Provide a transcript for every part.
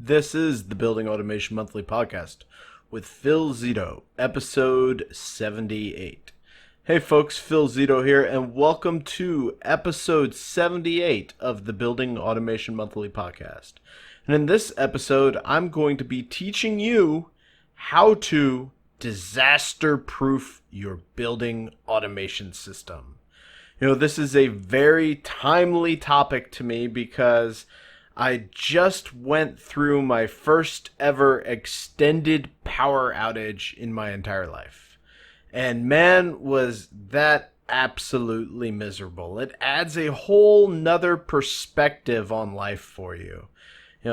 This is the Building Automation Monthly Podcast with Phil Zito, episode 78. Hey folks, Phil Zito here, and welcome to episode 78 of the Building Automation Monthly Podcast. And in this episode, I'm going to be teaching you how to disaster-proof your building automation system. This is a very timely topic to me because I just went through my first ever extended power outage in my entire life. And man, was that absolutely miserable. It adds a whole nother perspective on life for you.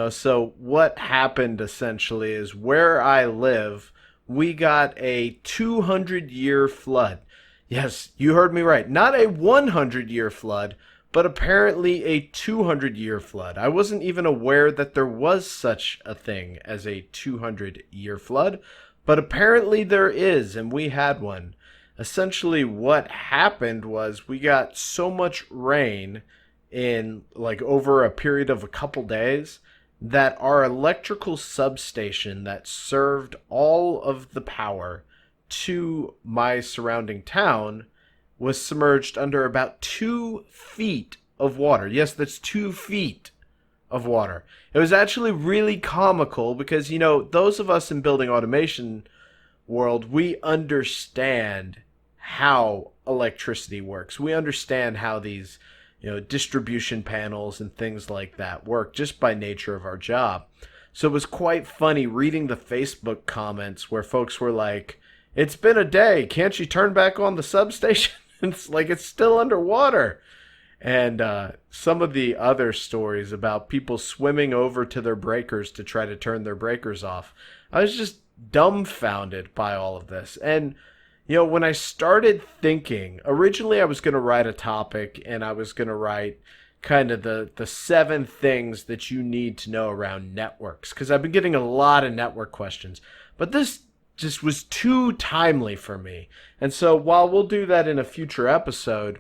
So what happened essentially is where I live, we got a 200-year flood. Yes, you heard me right. Not a 100-year flood, but apparently a 200-year flood. I wasn't even aware that there was such a thing as a 200-year flood, but apparently there is, and we had one. Essentially what happened was we got so much rain in over a period of a couple days that our electrical substation that served all of the power to my surrounding town was submerged under about 2 feet of water. Yes, that's 2 feet of water. It was actually really comical because, those of us in building automation world, we understand how electricity works. We understand how these, distribution panels and things like that work just by nature of our job. So it was quite funny reading the Facebook comments where folks were like, "It's been a day. Can't you turn back on the substation?" It's like it's still underwater. And some of the other stories about people swimming over to their breakers to try to turn their breakers off. I was just dumbfounded by all of this. And, when I started thinking, originally I was going to write a topic and I was going to write kind of the 7 things that you need to know around networks. Because I've been getting a lot of network questions. But this just was too timely for me. And so while we'll do that in a future episode,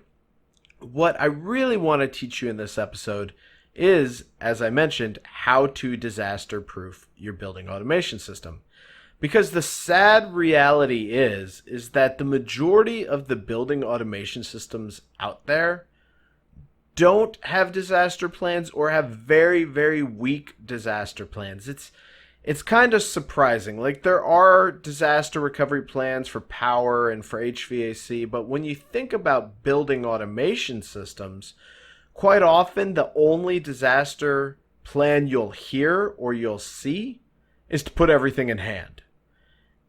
what I really want to teach you in this episode is, as I mentioned, how to disaster-proof your building automation system. Because the sad reality is that the majority of the building automation systems out there don't have disaster plans or have very, very weak disaster plans. It's kind of surprising. There are disaster recovery plans for power and for HVAC, but when you think about building automation systems, quite often the only disaster plan you'll hear or you'll see is to put everything in hand.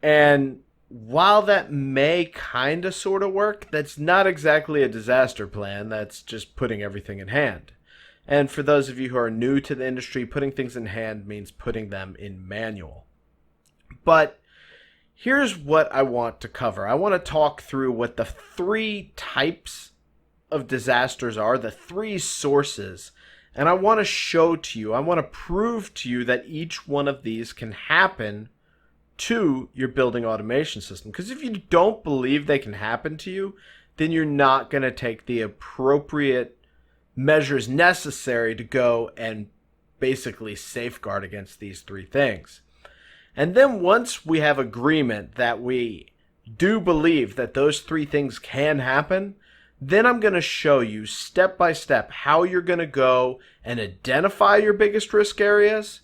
And while that may kind of sort of work, that's not exactly a disaster plan. That's just putting everything in hand. And for those of you who are new to the industry, putting things in hand means putting them in manual. But here's what I want to cover. I want to talk through what the 3 types of disasters are, the 3 sources. And I want to show to you, I want to prove to you that each one of these can happen to your building automation system. Because if you don't believe they can happen to you, then you're not going to take the appropriate measures necessary to go and basically safeguard against these 3 things. And then once we have agreement that we do believe that those 3 things can happen, then I'm going to show you step by step how you're going to go and identify your biggest risk areas,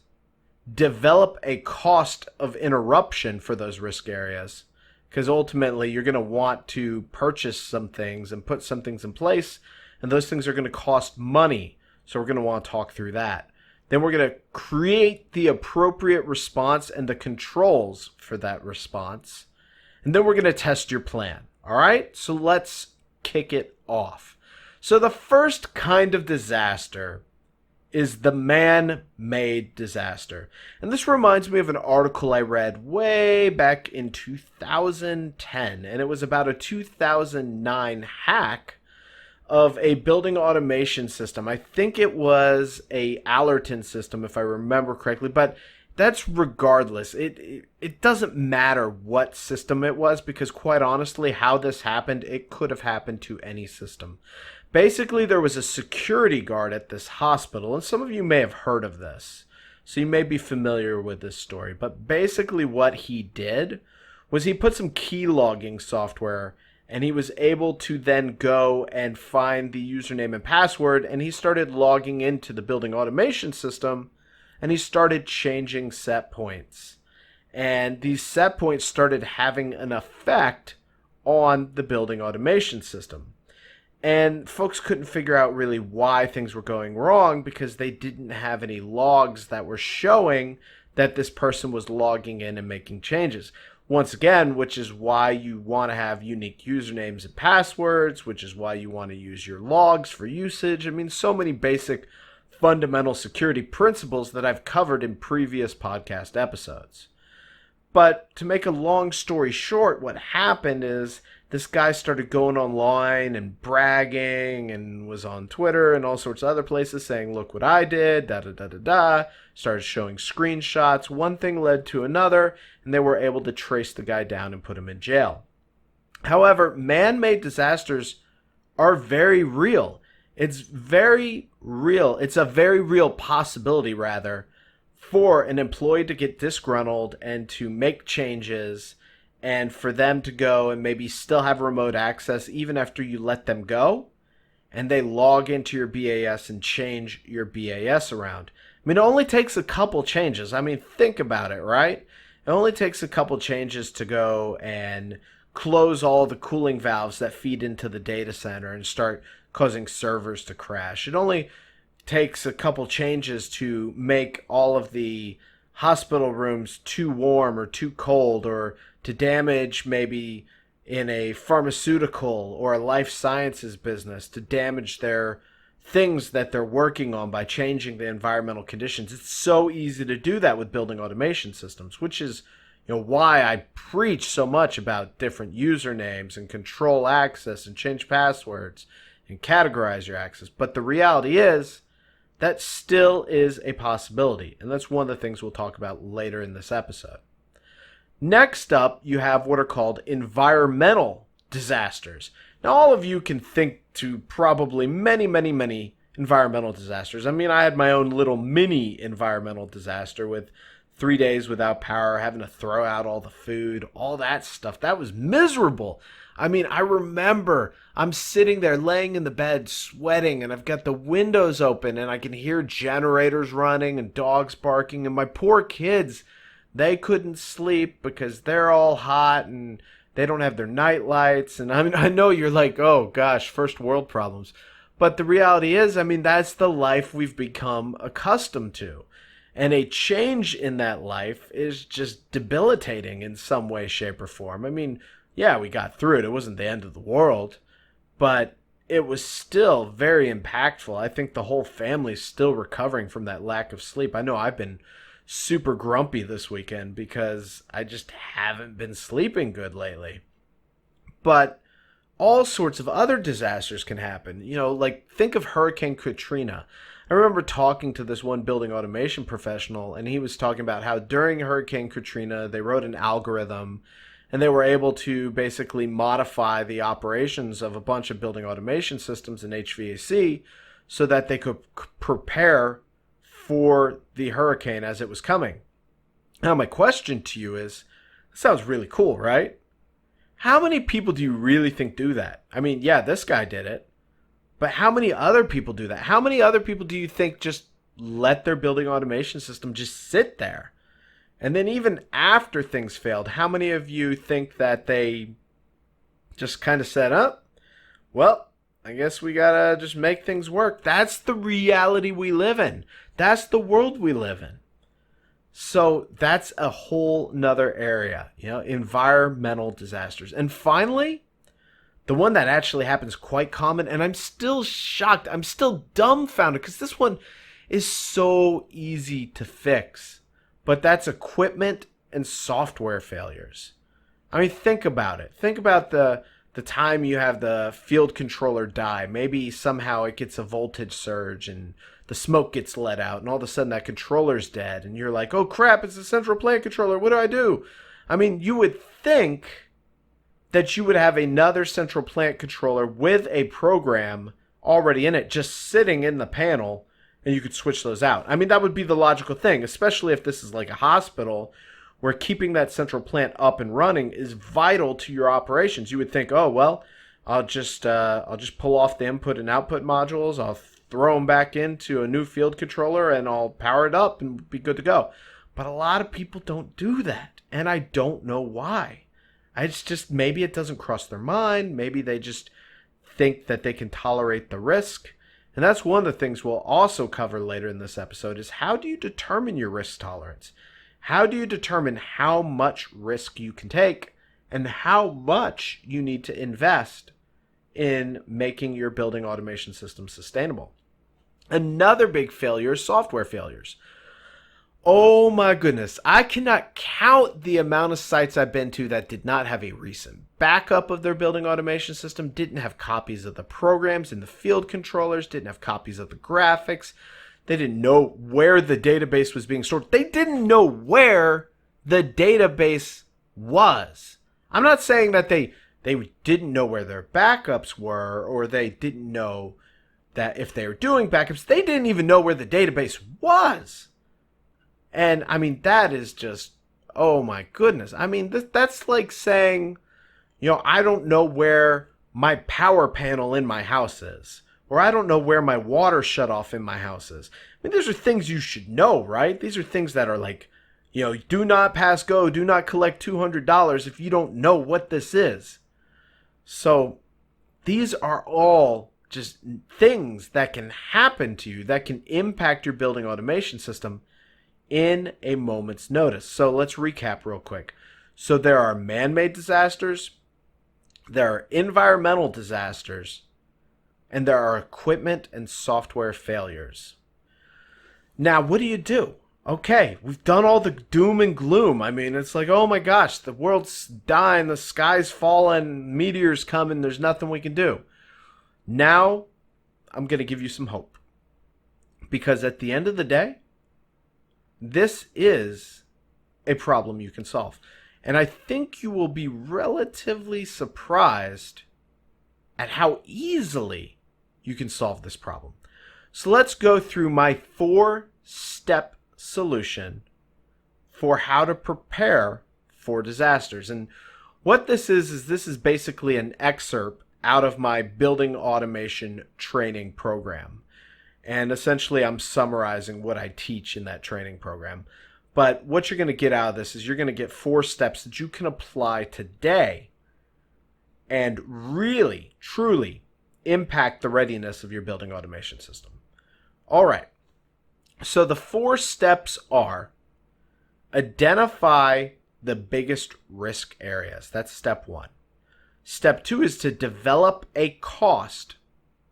develop a cost of interruption for those risk areas, because ultimately you're going to want to purchase some things and put some things in place, and those things are going to cost money. So we're going to want to talk through that. Then we're going to create the appropriate response and the controls for that response. And then we're going to test your plan. All right? So let's kick it off. So the first kind of disaster is the man-made disaster. And this reminds me of an article I read way back in 2010. And it was about a 2009 hack of a building automation system. I think it was a Allerton system, if I remember correctly, but that's regardless. It doesn't matter what system it was, because quite honestly, how this happened, it could have happened to any system. Basically, there was a security guard at this hospital, and some of you may have heard of this. So you may be familiar with this story. But basically what he did was he put some key logging software, and he was able to then go and find the username and password, and he started logging into the building automation system, and he started changing set points. And these set points started having an effect on the building automation system. And folks couldn't figure out really why things were going wrong because they didn't have any logs that were showing that this person was logging in and making changes. Once again, which is why you want to have unique usernames and passwords, which is why you want to use your logs for usage. I mean, so many basic fundamental security principles that I've covered in previous podcast episodes. But to make a long story short, what happened is this guy started going online and bragging and was on Twitter and all sorts of other places saying, look what I did, da-da-da-da-da. Started showing screenshots. One thing led to another, and they were able to trace the guy down and put him in jail. However, man-made disasters are very real. It's very real. It's a very real possibility, rather, for an employee to get disgruntled and to make changes and for them to go and maybe still have remote access even after you let them go, and they log into your BAS and change your BAS around. I mean, it only takes a couple changes. I mean, think about it, right? It only takes a couple changes to go and close all the cooling valves that feed into the data center and start causing servers to crash. It only takes a couple changes to make all of the hospital rooms too warm or too cold, or to damage maybe in a pharmaceutical or a life sciences business, to damage their things that they're working on by changing the environmental conditions. It's so easy to do that with building automation systems, which is why I preach so much about different usernames and control access and change passwords and categorize your access. But the reality is that still is a possibility, and that's one of the things we'll talk about later in this episode. Next up, you have what are called environmental disasters. Now, all of you can think to probably many, many, many environmental disasters. I mean, I had my own little mini environmental disaster with 3 days without power, having to throw out all the food, all that stuff. That was miserable. I mean, I remember I'm sitting there laying in the bed sweating, and I've got the windows open, and I can hear generators running and dogs barking, and my poor kids, they couldn't sleep because they're all hot and they don't have their night lights. And I mean, I know you're like, oh gosh, first world problems. But the reality is, I mean, that's the life we've become accustomed to. And a change in that life is just debilitating in some way, shape, or form. I mean, yeah, we got through it. It wasn't the end of the world, but it was still very impactful. I think the whole family's still recovering from that lack of sleep. I know I've been super grumpy this weekend because I just haven't been sleeping good lately. But all sorts of other disasters can happen. Like think of Hurricane Katrina. I remember talking to this one building automation professional, and he was talking about how during Hurricane Katrina, they wrote an algorithm, and they were able to basically modify the operations of a bunch of building automation systems in HVAC so that they could prepare for the hurricane as it was coming. Now, my question to you is, that sounds really cool, right? How many people do you really think do that? I mean, yeah, this guy did it, but how many other people do that? How many other people do you think just let their building automation system just sit there? And then even after things failed, how many of you think that they just kind of said, well, I guess we gotta just make things work. That's the reality we live in. That's the world we live in. So that's a whole nother area, environmental disasters. And finally, the one that actually happens quite common, and I'm still shocked, I'm still dumbfounded because this one is so easy to fix. But that's equipment and software failures. I mean, think about it. Think about the time you have the field controller die. Maybe somehow it gets a voltage surge and the smoke gets let out, and all of a sudden that controller's dead, and you're like, oh crap, it's a central plant controller, what do I do? I mean, you would think that you would have another central plant controller with a program already in it, just sitting in the panel, and you could switch those out. I mean, that would be the logical thing, especially if this is like a hospital where keeping that central plant up and running is vital to your operations. You would think, oh, well, I'll just pull off the input and output modules. I'll throw them back into a new field controller and I'll power it up and be good to go. But a lot of people don't do that, and I don't know why. It's just maybe it doesn't cross their mind. Maybe they just think that they can tolerate the risk. And that's one of the things we'll also cover later in this episode is how do you determine your risk tolerance? How do you determine how much risk you can take and how much you need to invest in making your building automation system sustainable? Another big failure is software failures. Oh my goodness, I cannot count the amount of sites I've been to that did not have a recent backup of their building automation system, didn't have copies of the programs and the field controllers, didn't have copies of the graphics. They didn't know where the database was being stored. They didn't know where the database was. I'm not saying that they didn't know where their backups were, or they didn't know that if they were doing backups, they didn't even know where the database was. And I mean, that is just, oh my goodness. I mean, that's like saying, I don't know where my power panel in my house is, or I don't know where my water shutoff in my house is. I mean, these are things you should know, right? These are things that are like, do not pass go, do not collect $200 if you don't know what this is. So these are all just things that can happen to you that can impact your building automation system in a moment's notice. So let's recap real quick. So there are man-made disasters, there are environmental disasters, and there are equipment and software failures. Now, what do? Okay, we've done all the doom and gloom. I mean, it's like, oh my gosh, the world's dying, the sky's falling, meteors coming, there's nothing we can do. Now, I'm going to give you some hope. Because at the end of the day, this is a problem you can solve. And I think you will be relatively surprised at how easily you can solve this problem. So let's go through my 4-step solution for how to prepare for disasters. And what this is this is basically an excerpt out of my building automation training program. And essentially, I'm summarizing what I teach in that training program. But what you're going to get out of this is you're going to get 4 steps that you can apply today and really, truly impact the readiness of your building automation system. All right. So the 4 steps are identify the biggest risk areas. That's step 1. Step 2 is to develop a cost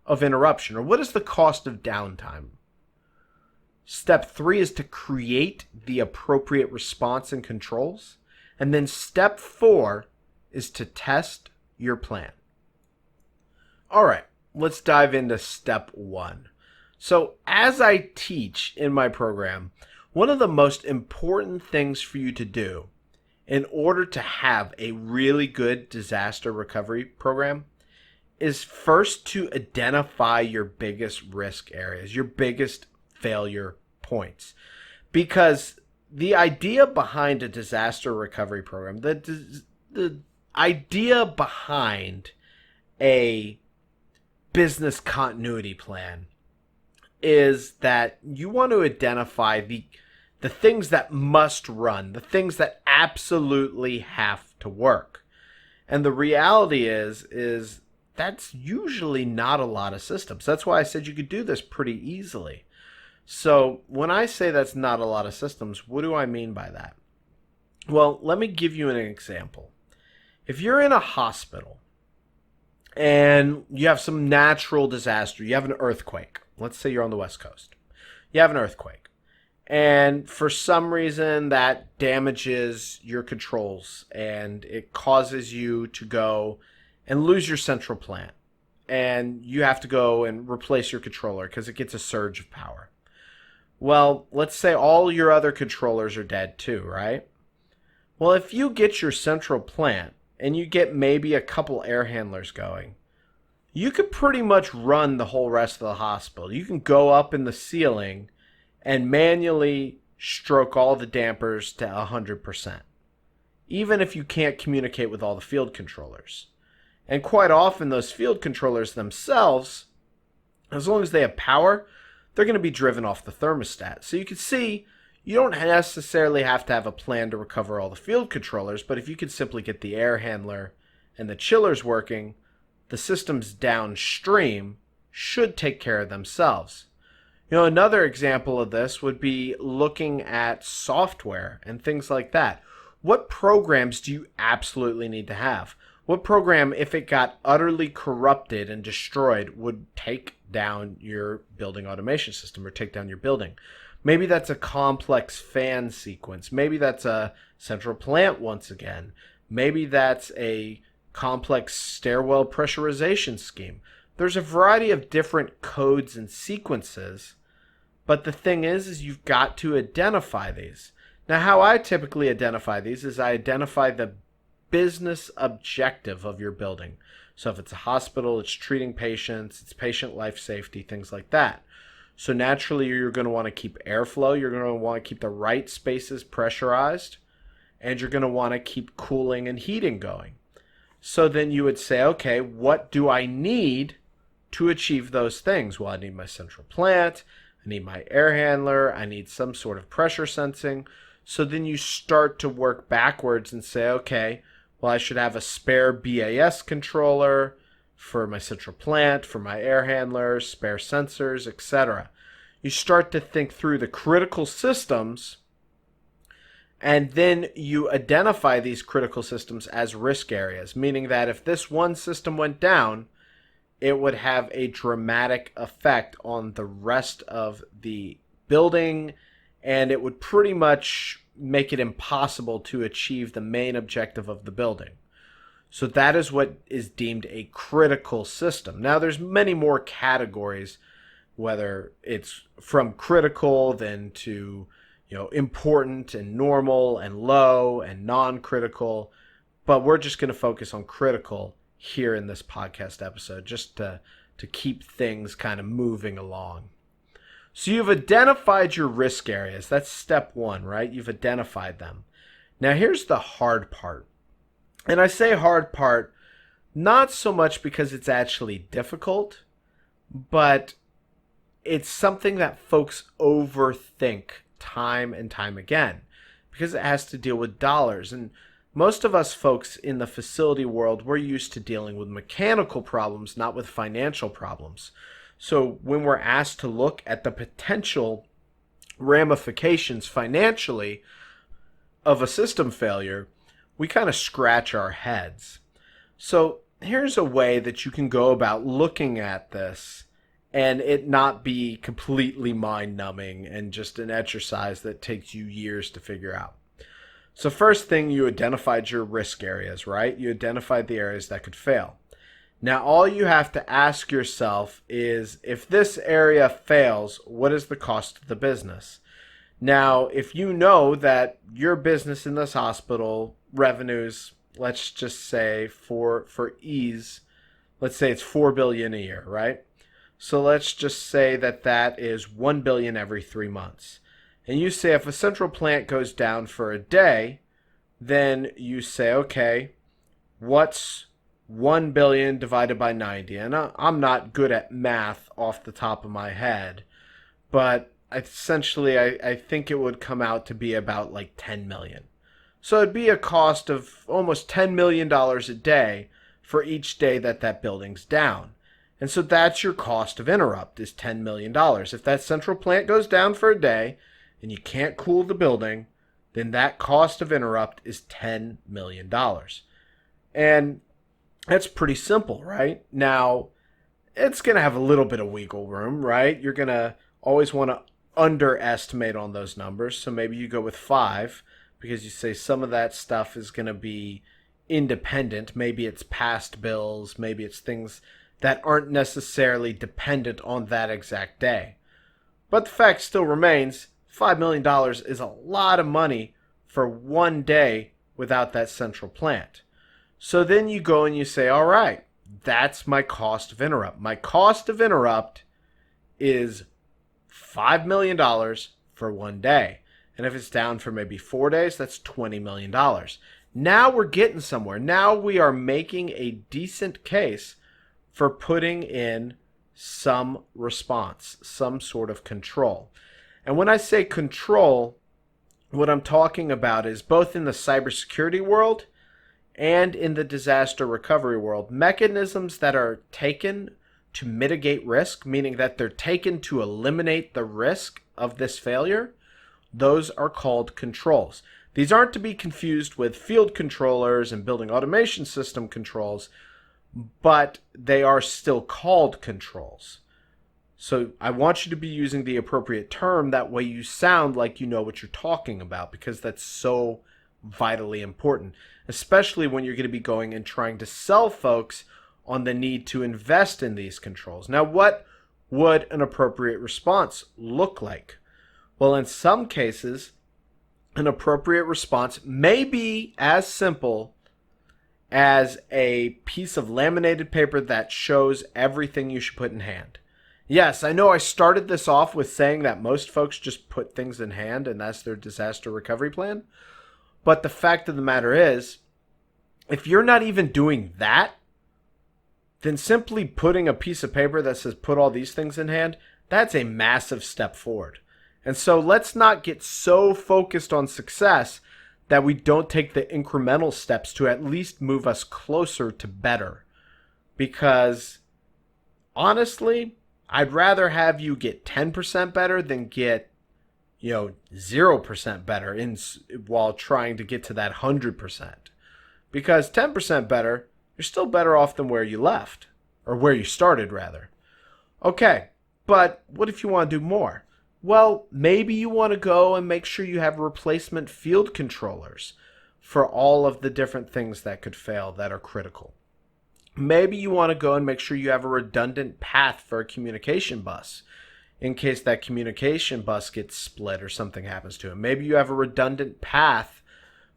of interruption, or what is the cost of downtime. Step 3 is to create the appropriate response and controls. And then step 4 is to test your plan. All right, let's dive into step 1. So as I teach in my program, one of the most important things for you to do in order to have a really good disaster recovery program is first to identify your biggest risk areas, your biggest failure points. Because the idea behind a disaster recovery program, the idea behind a business continuity plan is that you want to identify the things that must run, the things that absolutely have to work. And the reality is that's usually not a lot of systems. That's why I said you could do this pretty easily. So when I say that's not a lot of systems, what do I mean by that? Well, let me give you an example. If you're in a hospital and you have some natural disaster, you have an earthquake. Let's say you're on the West Coast. You have an earthquake. And for some reason that damages your controls and it causes you to go and lose your central plant. And you have to go and replace your controller because it gets a surge of power. Well, let's say all your other controllers are dead too, right? Well, if you get your central plant and you get maybe a couple air handlers going, you could pretty much run the whole rest of the hospital. You can go up in the ceiling and manually stroke all the dampers to 100%, even if you can't communicate with all the field controllers. And quite often, those field controllers themselves, as long as they have power, they're going to be driven off the thermostat. So you can see you don't necessarily have to have a plan to recover all the field controllers, but if you could simply get the air handler and the chillers working, the systems downstream should take care of themselves. Another example of this would be looking at software and things like that. What programs do you absolutely need to have? What program, if it got utterly corrupted and destroyed, would take down your building automation system or take down your building? Maybe that's a complex fan sequence. Maybe that's a central plant once again. Maybe that's a complex stairwell pressurization scheme. There's a variety of different codes and sequences, but the thing is you've got to identify these. Now, how I typically identify these is I identify the business objective of your building. So if it's a hospital, it's treating patients, it's patient life safety, things like that. So naturally, you're going to want to keep airflow, you're going to want to keep the right spaces pressurized, and you're going to want to keep cooling and heating going. So then you would say, okay, what do I need to achieve those things? Well, I need my central plant, I need my air handler, I need some sort of pressure sensing. So then you start to work backwards and say, okay, well, I should have a spare BAS controller for my central plant, for my air handlers, spare sensors, etc. You start to think through the critical systems, and then you identify these critical systems as risk areas, meaning that if this one system went down, it would have a dramatic effect on the rest of the building, and it would pretty much make it impossible to achieve the main objective of the building. So that is what is deemed a critical system. Now, there's many more categories, whether it's from critical then to important and normal and low and non-critical, but we're just going to focus on critical here in this podcast episode, just to keep things kind of moving along. So you've identified your risk areas. That's step one, right? You've identified them. Now here's the hard part. And I say hard part not so much because it's actually difficult, but it's something that folks overthink time and time again because it has to deal with dollars. And most of us folks in the facility world, we're used to dealing with mechanical problems, not with financial problems. So when we're asked to look at the potential ramifications financially of a system failure, we kind of scratch our heads. So here's a way that you can go about looking at this and it not be completely mind-numbing and just an exercise that takes you years to figure out. So first thing, you identified your risk areas, right? You identified the areas that could fail. Now, all you have to ask yourself is, if this area fails, what is the cost of the business? Now, if you know that your business in this hospital revenues, let's just say for ease, let's say it's $4 billion a year, right? So let's just say that that is $1 billion every 3 months. And you say if a central plant goes down for a day, then you say, okay, what's 1 billion divided by 90? And I'm not good at math off the top of my head, but essentially I think it would come out to be about like 10 million. So it'd be a cost of almost $10 million a day for each day that that building's down. And so that's your cost of interrupt, is $10 million. If that central plant goes down for a day and you can't cool the building, then that cost of interrupt is $10 million. And that's pretty simple, right? Now, it's going to have a little bit of wiggle room, right? You're going to always want to underestimate on those numbers. So maybe you go with 5 because you say some of that stuff is going to be independent. Maybe it's past bills. Maybe it's things that aren't necessarily dependent on that exact day. But the fact still remains, $5 million is a lot of money for one day without that central plant. So then you go and you say, all right, That's my cost of interrupt. My cost of interrupt is $5 million for one day. And if it's down for maybe 4 days, that's $20 million. Now we're getting somewhere. Now we are making a decent case for putting in some response, some sort of control. And when I say control, what I'm talking about is both in the cybersecurity world and in the disaster recovery world, mechanisms that are taken to mitigate risk, meaning that they're taken to eliminate the risk of this failure, those are called controls. These aren't to be confused with field controllers and building automation system controls, but they are still called controls. So I want you to be using the appropriate term. That way you sound like you know what you're talking about, because that's so vitally important, especially when you're going to be going and trying to sell folks on the need to invest in these controls. Now, what would an appropriate response look like? Well, in some cases, an appropriate response may be as simple as a piece of laminated paper that shows everything you should put in hand. Yes, I know I started this off with saying that most folks just put things in hand and that's their disaster recovery plan. But the fact of the matter is, if you're not even doing that, then simply putting a piece of paper that says put all these things in hand, that's a massive step forward. And so let's not get so focused on success that we don't take the incremental steps to at least move us closer to better. Because honestly, I'd rather have you get 10% better than get 0% better while trying to get to that 100%. Because 10% better, you're still better off than where you left, or where you started rather. Okay, but what if you want to do more? Well, maybe you want to go and make sure you have replacement field controllers for all of the different things that could fail that are critical. Maybe you want to go and make sure you have a redundant path for a communication bus in case that communication bus gets split or something happens to it. Maybe you have a redundant path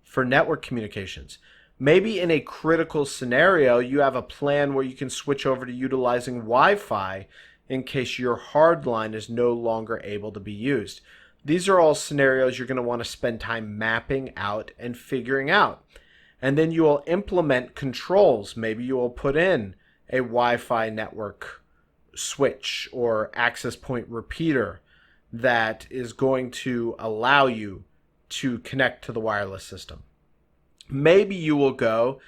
for network communications. Maybe in a critical scenario, you have a plan where you can switch over to utilizing Wi-Fi in case your hard line is no longer able to be used. These are all scenarios you're going to want to spend time mapping out and figuring out. And then you will implement controls. Maybe you will put in a Wi-Fi network switch or access point repeater that is going to allow you to connect to the wireless system. Maybe you will go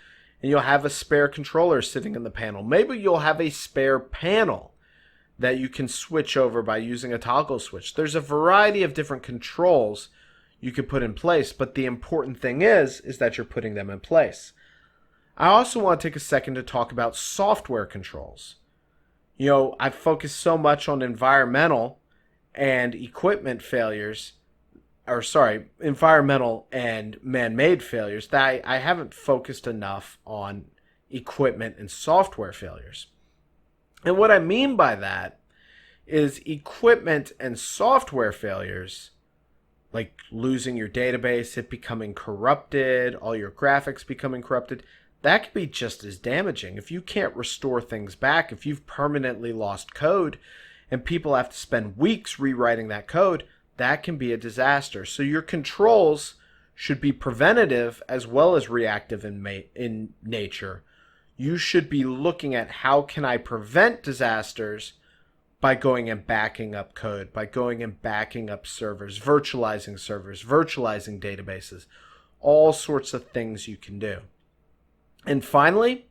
and you'll have a spare controller sitting in the panel. Maybe you'll have a spare panel that you can switch over by using a toggle switch. There's a variety of different controls you could put in place, but the important thing is that you're putting them in place. I also want to take a second to talk about software controls. I've focused so much on environmental and equipment failures, environmental and man-made failures, that I haven't focused enough on equipment and software failures. And what I mean by that is equipment and software failures, like losing your database, it becoming corrupted, all your graphics becoming corrupted, that could be just as damaging. If you can't restore things back, if you've permanently lost code and people have to spend weeks rewriting that code, that can be a disaster. So your controls should be preventative as well as reactive in nature. You should be looking at how can I prevent disasters by going and backing up code, by going and backing up servers, virtualizing databases, all sorts of things you can do. And finally,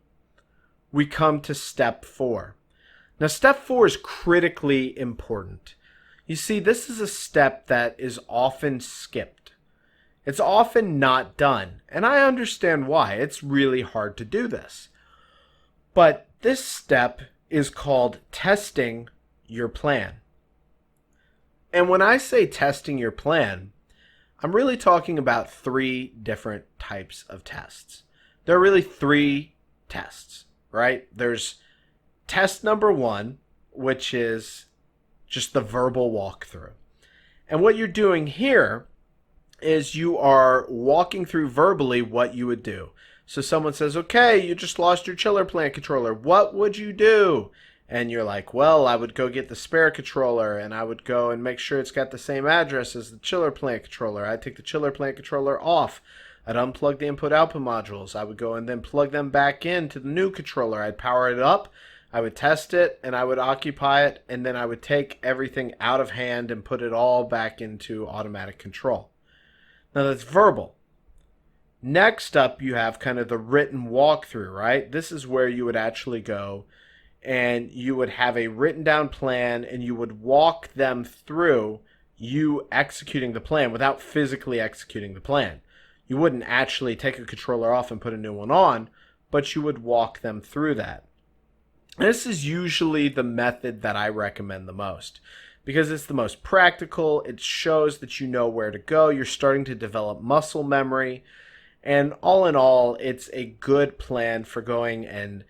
we come to step 4. Now, step 4 is critically important. You see, this is a step that is often skipped. It's often not done, and I understand why. It's really hard to do this. But this step is called testing your plan. And when I say testing your plan, I'm really talking about 3 different types of tests. There are really 3 tests, right? There's test number 1, which is just the verbal walkthrough. And what you're doing here is you are walking through verbally what you would do. So someone says, okay, you just lost your chiller plant controller. What would you do? And you're like, well, I would go get the spare controller and I would go and make sure it's got the same address as the chiller plant controller. I'd take the chiller plant controller off. I'd unplug the input output modules. I would go and then plug them back into the new controller. I'd power it up. I would test it and I would occupy it. And then I would take everything out of hand and put it all back into automatic control. Now that's verbal. Next up, you have kind of the written walkthrough, right? This is where you would actually go and you would have a written down plan and you would walk them through you executing the plan without physically executing the plan. You wouldn't actually take a controller off and put a new one on, but you would walk them through that. And this is usually the method that I recommend the most because it's the most practical. It shows that you know where to go. You're starting to develop muscle memory. And all in all, it's a good plan for going and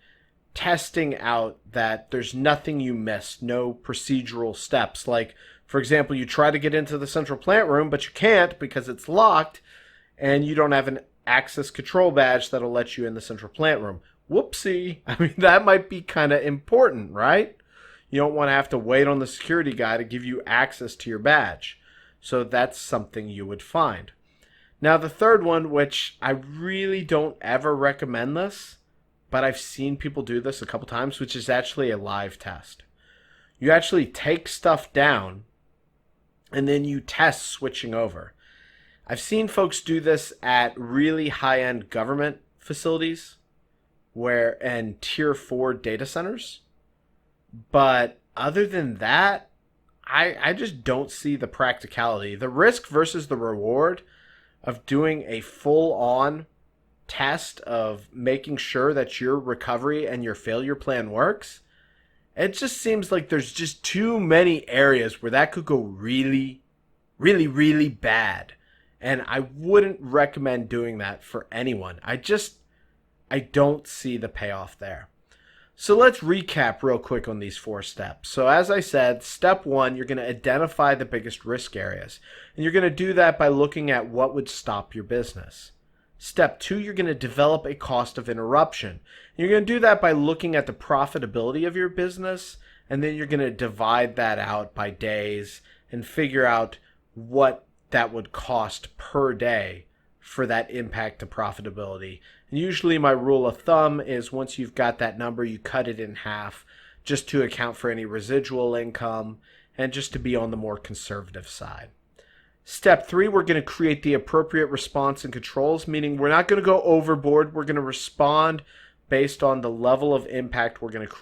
testing out that there's nothing you missed, no procedural steps. Like, for example, you try to get into the central plant room, but you can't because it's locked and you don't have an access control badge that'll let you in the central plant room. Whoopsie. I mean, that might be kind of important, right? You don't want to have to wait on the security guy to give you access to your badge. So that's something you would find. Now, the third one, which I really don't ever recommend this, but I've seen people do this a couple times, which is actually a live test. You actually take stuff down and then you test switching over. I've seen folks do this at really high-end government facilities and tier 4 data centers. But other than that, I just don't see the practicality. The risk versus the reward of doing a full-on test of making sure that your recovery and your failure plan works, it just seems like there's just too many areas where that could go really, really, really bad. And I wouldn't recommend doing that for anyone. I don't see the payoff there. So let's recap real quick on these 4 steps. So as I said, step 1, you're going to identify the biggest risk areas. And you're going to do that by looking at what would stop your business. Step 2, you're going to develop a cost of interruption. And you're going to do that by looking at the profitability of your business. And then you're going to divide that out by days and figure out what that would cost per day for that impact to profitability. And usually my rule of thumb is once you've got that number, you cut it in half just to account for any residual income and just to be on the more conservative side. Step 3, we're going to create the appropriate response and controls, meaning we're not going to go overboard. We're going to respond based on the level of impact we're going to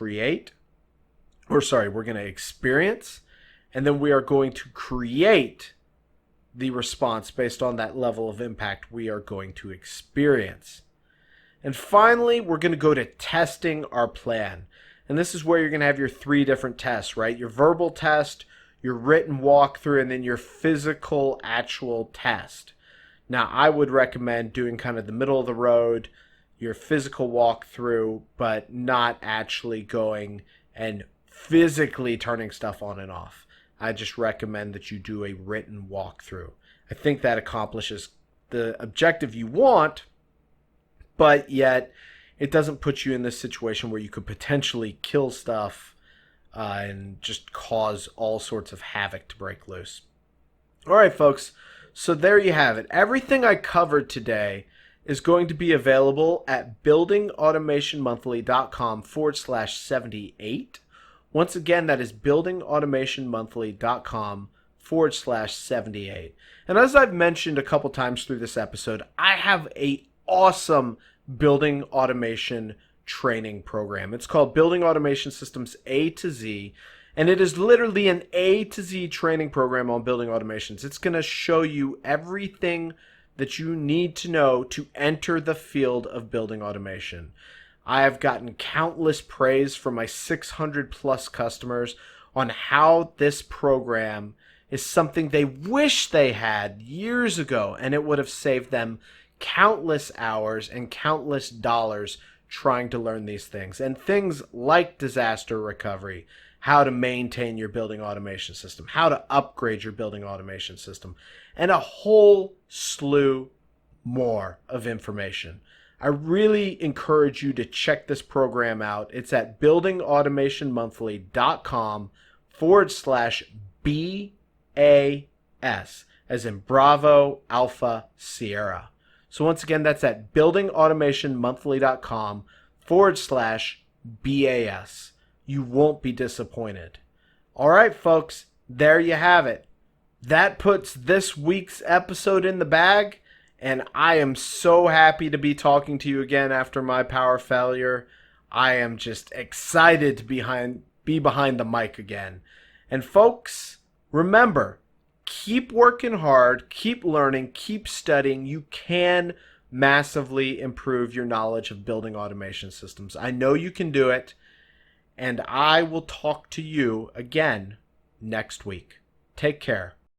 experience. And then we are going to create the response based on that level of impact we are going to experience. And finally, we're going to go to testing our plan. And this is where you're going to have your 3 different tests, right? Your verbal test, your written walkthrough, and then your physical actual test. Now, I would recommend doing kind of the middle of the road, your physical walkthrough, but not actually going and physically turning stuff on and off. I just recommend that you do a written walkthrough. I think that accomplishes the objective you want, but yet it doesn't put you in this situation where you could potentially kill stuff and just cause all sorts of havoc to break loose. All right, folks. So there you have it. Everything I covered today is going to be available at buildingautomationmonthly.com/78. Once again, that is buildingautomationmonthly.com/78. And as I've mentioned a couple times through this episode, I have a awesome building automation training program. It's called Building Automation Systems A to Z, and it is literally an A to Z training program on building automations. It's going to show you everything that you need to know to enter the field of building automation. I have gotten countless praise from my 600 plus customers on how this program is something they wish they had years ago, and it would have saved them countless hours and countless dollars trying to learn these things. And things like disaster recovery, how to maintain your building automation system, how to upgrade your building automation system, and a whole slew more of information. I I really encourage you to check this program out. It's at buildingautomationmonthly.com/BAS, as in Bravo Alpha Sierra. So once again, that's at buildingautomationmonthly.com/BAS. You won't be disappointed. All right, folks, there you have it. That puts this week's episode in the bag, and I am so happy to be talking to you again after my power failure. I am just excited to be behind the mic again. And folks, remember, keep working hard, keep learning, keep studying. You can massively improve your knowledge of building automation systems. I know you can do it, and I will talk to you again next week. Take care.